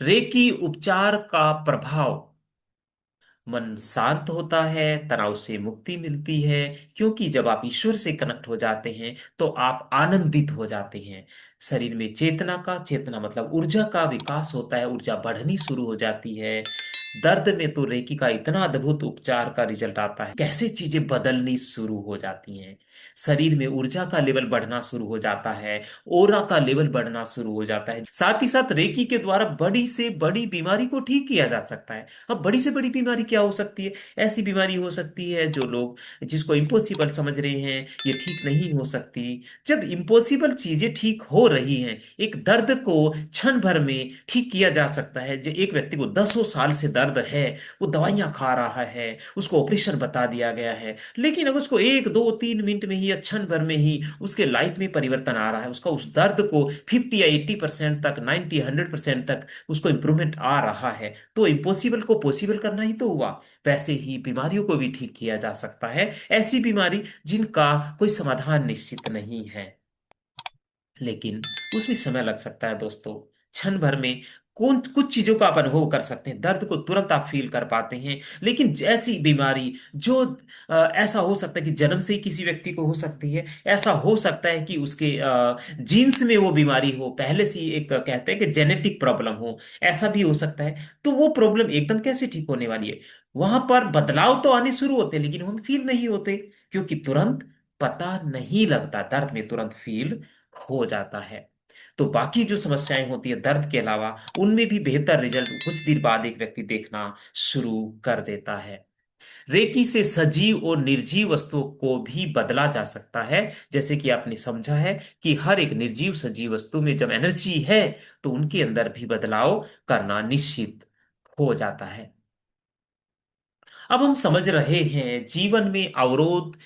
Recce उपचार का प्रभाव, मन शांत होता है, तनाव से मुक्ति मिलती है, क्योंकि जब आप ईश्वर से कनेक्ट हो जाते हैं तो आप आनंदित हो जाते हैं। शरीर में चेतना मतलब ऊर्जा का विकास होता है, ऊर्जा बढ़नी शुरू हो जाती है। दर्द में तो रेकी का इतना अद्भुत उपचार का रिजल्ट आता है, कैसे चीजें बदलनी शुरू हो जाती हैं। शरीर में ऊर्जा का लेवल बढ़ना शुरू हो जाता है, ओरा का लेवल बढ़ना शुरू हो जाता है। साथ ही साथ रेकी के द्वारा बड़ी से बड़ी बीमारी को ठीक किया जा सकता है। अब बड़ी से बड़ी बीमारी क्या हो सकती है? ऐसी बीमारी हो सकती है जो लोग जिसको इम्पॉसिबल समझ रहे हैं, ये ठीक नहीं हो सकती। जब इम्पॉसिबल चीजें ठीक हो रही हैं, एक दर्द को क्षण भर में ठीक किया जा सकता है। जो एक व्यक्ति को 10 साल से दर्द है, वो दवाइयां खा रहा है, उसको ऑपरेशन बता दिया गया है, लेकिन अगर उसको 1 2 3 मिनट में ही या क्षण भर में ही उसके लाइफ में परिवर्तन आ रहा है, उसका उस दर्द को 50 या 80% तक, 90 100% तक उसको इंप्रूवमेंट आ रहा है, तो इम्पॉसिबल को पॉसिबल करना ही तो हुआ। वैसे ही बीमारियों को भी ठीक किया जा सकता है, ऐसी बीमारी जिनका कोई समाधान निश्चित नहीं है, लेकिन उसमें समय लग सकता है दोस्तों। क्षण भर में कौन कुछ चीजों का आप अनुभव कर सकते हैं, दर्द को तुरंत आप फील कर पाते हैं। लेकिन ऐसी बीमारी जो ऐसा हो सकता है कि जन्म से ही किसी व्यक्ति को हो सकती है, ऐसा हो सकता है कि उसके जीन्स में वो बीमारी हो, पहले से ही एक कहते हैं कि जेनेटिक प्रॉब्लम हो, ऐसा भी हो सकता है। तो वो प्रॉब्लम एकदम कैसे ठीक होने वाली है? वहां पर बदलाव तो आने शुरू होते हैं, लेकिन हम फील नहीं होते, क्योंकि तुरंत पता नहीं लगता, दर्द में तुरंत फील हो जाता है। तो बाकी जो समस्याएं होती है दर्द के अलावा, उनमें भी बेहतर रिजल्ट कुछ देर बाद एक व्यक्ति देखना शुरू कर देता है। रेकी से सजीव और निर्जीव वस्तुओं को भी बदला जा सकता है। जैसे कि आपने समझा है कि हर एक निर्जीव सजीव वस्तु में जब एनर्जी है, तो उनके अंदर भी बदलाव करना निश्चित हो जाता है। अब हम समझ रहे हैं जीवन में अवरोध,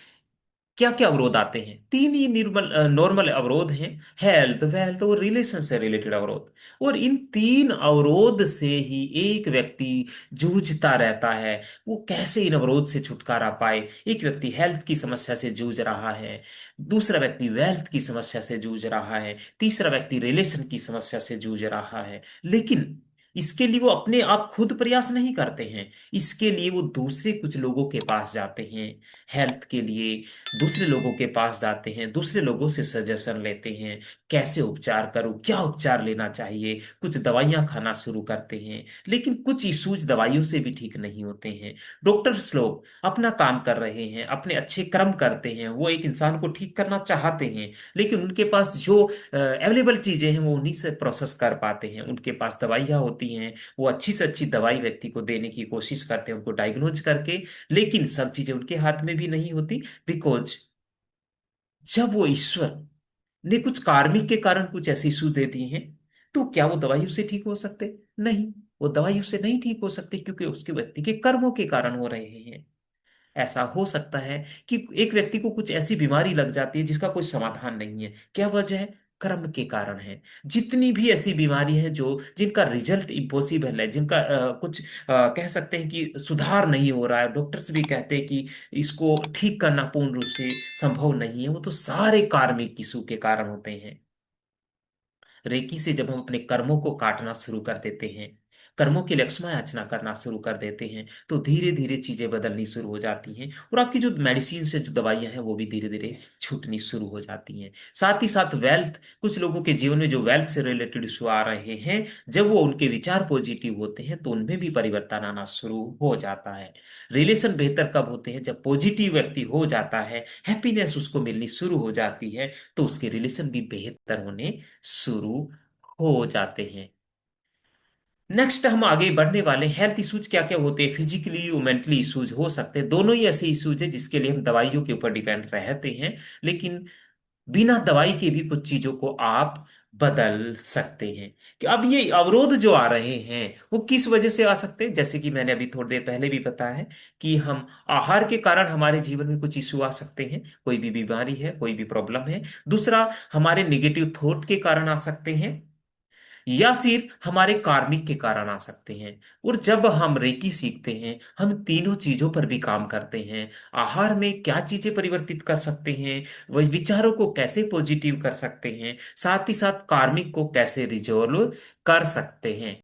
क्या क्या अवरोध आते हैं। तीन ही निर्मल नॉर्मल अवरोध हैं: हेल्थ, वेल्थ और रिलेशन से रिलेटेड अवरोध। और इन तीन अवरोध से ही एक व्यक्ति जूझता रहता है। वो कैसे इन अवरोध से छुटकारा पाए? एक व्यक्ति हेल्थ की समस्या से जूझ रहा है, दूसरा व्यक्ति वेल्थ की समस्या से जूझ रहा है, तीसरा व्यक्ति रिलेशन की समस्या से जूझ रहा है। लेकिन इसके लिए वो अपने आप खुद प्रयास नहीं करते हैं, इसके लिए वो दूसरे कुछ लोगों के पास जाते हैं। हेल्थ के लिए दूसरे लोगों के पास जाते हैं, दूसरे लोगों से सजेशन लेते हैं, कैसे उपचार करूं, क्या उपचार लेना चाहिए, कुछ दवाइयां खाना शुरू करते हैं। लेकिन कुछ इश्यूज दवाइयों से भी ठीक नहीं होते हैं। डॉक्टर्स लोग अपना काम कर रहे हैं, अपने अच्छे कर्म करते हैं, वो एक इंसान को ठीक करना चाहते हैं, लेकिन उनके पास जो अवेलेबल चीजें हैं वो उन्हीं से प्रोसेस कर पाते हैं। उनके पास दवाइयां होती हैं, वो अच्छी से अच्छी दवाई व्यक्ति को देने की कोशिश करते हैं, उनको डायग्नोज करके। लेकिन सब चीजें उनके हाथ में भी नहीं होती, बिकॉज जब वो ईश्वर ने कुछ कार्मिक के कारण कुछ ऐसे इश्यू दे दिए हैं, तो क्या वो दवाइयों से ठीक हो सकते? नहीं, वो दवाइयों से नहीं ठीक हो सकते, क्योंकि उसके व्यक्ति के कर्मों के कारण हो रहे हैं। ऐसा हो सकता है कि एक व्यक्ति को कुछ ऐसी बीमारी लग जाती है जिसका कोई समाधान नहीं है। क्या वजह है? कर्म के कारण है। जितनी भी ऐसी बीमारी है जो जिनका रिजल्ट इम्पॉसिबल है, जिनका कुछ कह सकते हैं कि सुधार नहीं हो रहा है, डॉक्टर्स भी कहते हैं कि इसको ठीक करना पूर्ण रूप से संभव नहीं है, वो तो सारे कार्मिक इशू के कारण होते हैं। रेकी से जब हम अपने कर्मों को काटना शुरू कर देते हैं, कर्मों की लक्ष्मा याचना करना शुरू कर देते हैं, तो धीरे धीरे चीजें बदलनी शुरू हो जाती हैं, और आपकी जो मेडिसिन से जो दवाइयां हैं वो भी धीरे धीरे छूटनी शुरू हो जाती हैं। साथ ही साथ वेल्थ, कुछ लोगों के जीवन में जो वेल्थ से रिलेटेड इशू आ रहे हैं, जब वो उनके विचार पॉजिटिव होते हैं तो उनमें भी परिवर्तन आना शुरू हो जाता है। रिलेशन बेहतर कब होते हैं? जब पॉजिटिव व्यक्ति हो जाता है, हैप्पीनेस उसको मिलनी शुरू हो जाती है, तो उसके रिलेशन भी बेहतर होने शुरू हो जाते हैं। नेक्स्ट हम आगे बढ़ने वाले, हेल्थ इश्यूज क्या क्या होते हैं, फिजिकली और मेंटली इश्यूज हो सकते हैं। दोनों ही ऐसे इश्यूज हैं जिसके लिए हम दवाइयों के ऊपर डिपेंड रहते हैं, लेकिन बिना दवाई के भी कुछ चीजों को आप बदल सकते हैं। कि अब ये अवरोध जो आ रहे हैं वो किस वजह से आ सकते हैं? जैसे कि मैंने अभी थोड़ी देर पहले भी बताया है कि हम आहार के कारण हमारे जीवन में कुछ इश्यू आ सकते हैं, कोई भी बीमारी है, कोई भी प्रॉब्लम है। दूसरा, हमारे निगेटिव थॉट के कारण आ सकते हैं, या फिर हमारे कार्मिक के कारण आ सकते हैं। और जब हम रेकी सीखते हैं, हम तीनों चीजों पर भी काम करते हैं। आहार में क्या चीजें परिवर्तित कर सकते हैं, वह विचारों को कैसे पॉजिटिव कर सकते हैं, साथ ही साथ कार्मिक को कैसे रिजोल्व कर सकते हैं।